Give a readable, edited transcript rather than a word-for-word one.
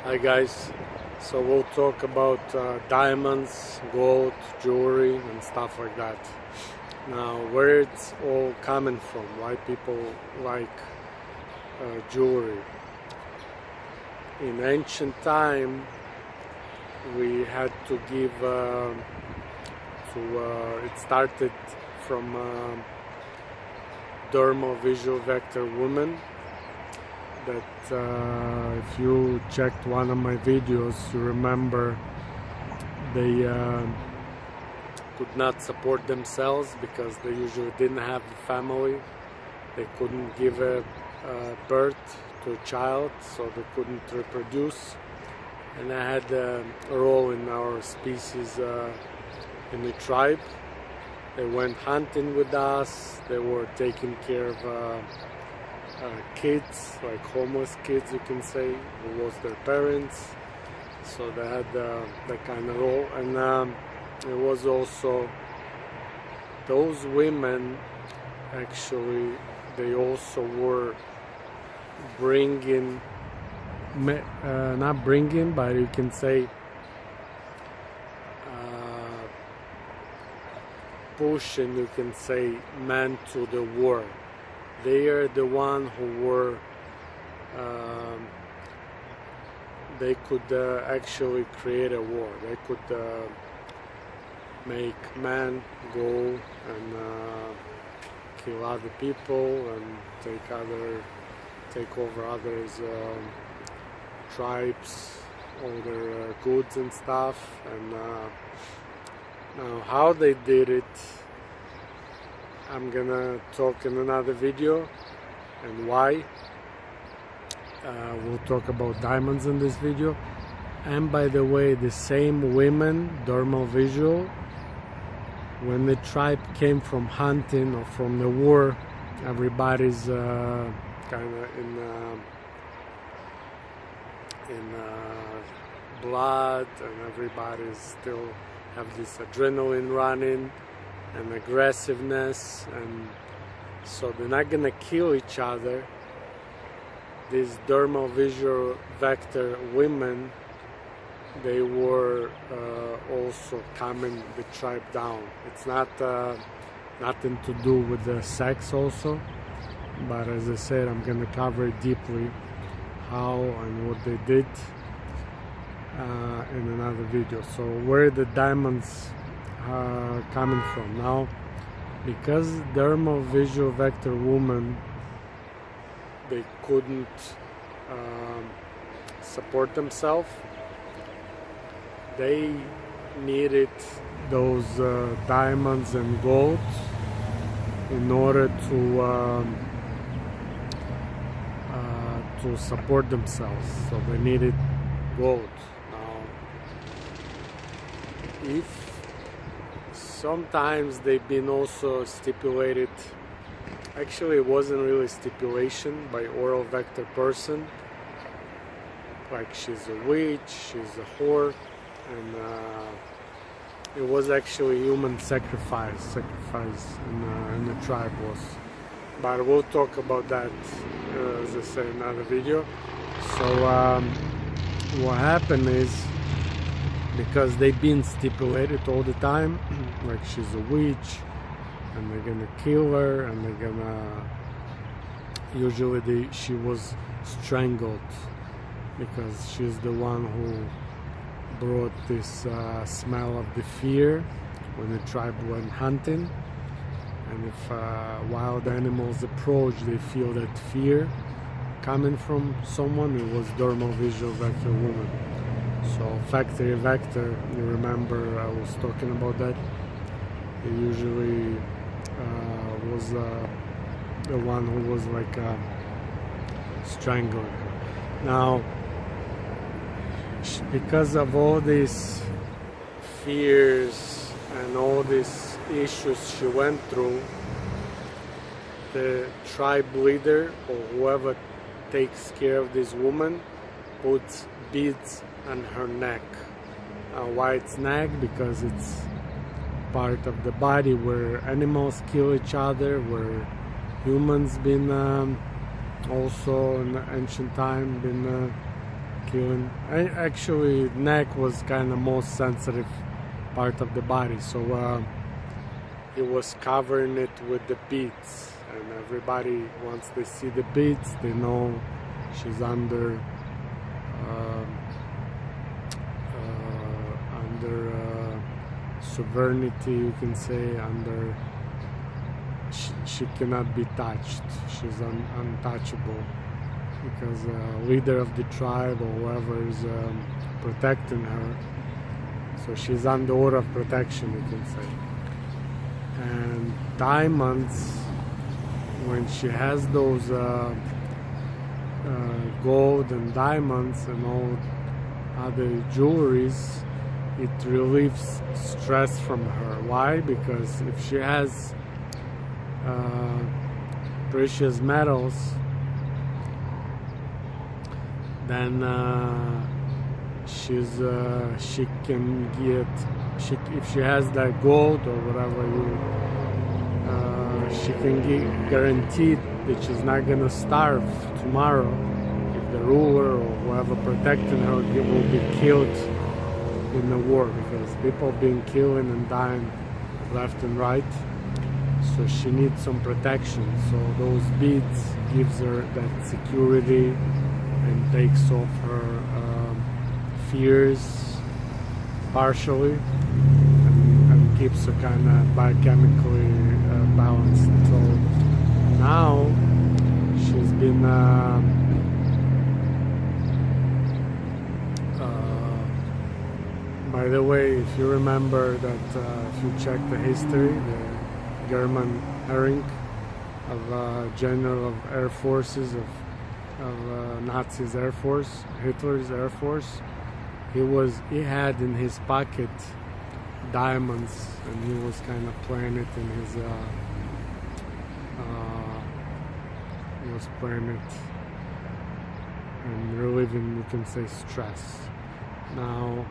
Hi guys, so we'll talk about diamonds, gold, jewelry and stuff like that. Now, where it's all coming from, why people like jewelry. In ancient time, we had to give it started from dermal visual vector women that if you checked one of my videos, you remember they could not support themselves because they usually didn't have a family. They couldn't give a birth to a child, so they couldn't reproduce. And I had a role in our species in the tribe. They went hunting with us. They were taking care of kids, like homeless kids, you can say, who lost their parents. So they had that kind of role. And it was also those women, actually, they also were bringing, not bringing, but you can say pushing, you can say, men to the war. They are the one who were they could actually create a war. They could make men go and kill other people and take over others' tribes, all their goods and stuff. And now how they did it, I'm gonna talk in another video, and why. We'll talk about diamonds in this video. And by the way, the same women, dermal visual, when the tribe came from hunting or from the war, everybody's kind of in blood, and everybody's still have this adrenaline running and aggressiveness, and so they're not gonna kill each other. These dermal visual vector women, they were also calming the tribe down. It's not nothing to do with the sex also, but as I said, I'm gonna cover it deeply how and what they did in another video. So where the diamonds coming from now, because dermal visual vector women, they couldn't support themselves. They needed those diamonds and gold in order to support themselves. So they needed gold. Now, if sometimes they've been also stipulated, actually it wasn't really stipulation by oral vector person, like she's a witch, she's a whore, and it was actually human sacrifice in the tribe was. But we'll talk about that as I say in another video. So what happened is, because they've been stipulated all the time, like she's a witch, and they're gonna kill her, and they're gonna usually she was strangled because she's the one who brought this smell of the fear when the tribe went hunting. And if wild animals approach, they feel that fear coming from someone. It was dermal visual vector woman. So factory vector, you remember I was talking about that. It usually was the one who was like strangling her. Now, because of all these fears and all these issues she went through, the tribe leader or whoever takes care of this woman puts beads on her neck. Why it's neck? Because it's part of the body where animals kill each other, where humans been also in ancient time been killing. Actually, neck was kind of most sensitive part of the body, so he was covering it with the beads, and everybody, once they see the beads, they know she's under sovereignty, you can say, under she cannot be touched. She's untouchable, because leader of the tribe or whoever is protecting her, so she's under order of protection, you can say. And diamonds, when she has those gold and diamonds and all other jewelries, it relieves stress from her. Why? Because if she has precious metals, then she can get, if she has that gold or whatever, she can get guaranteed that she's not gonna starve tomorrow if the ruler or whoever protecting her will be killed in the war, because people being killing and dying left and right. So she needs some protection. So those beads gives her that security and takes off her fears partially, and keeps her kind of biochemically balanced. So now she's been by the way, if you remember that, if you check the history, the German Herring, of general of air forces of Nazis Air Force, Hitler's Air Force, he had in his pocket diamonds, and he was kind of playing it in his he was playing it and relieving, you can say, stress. Now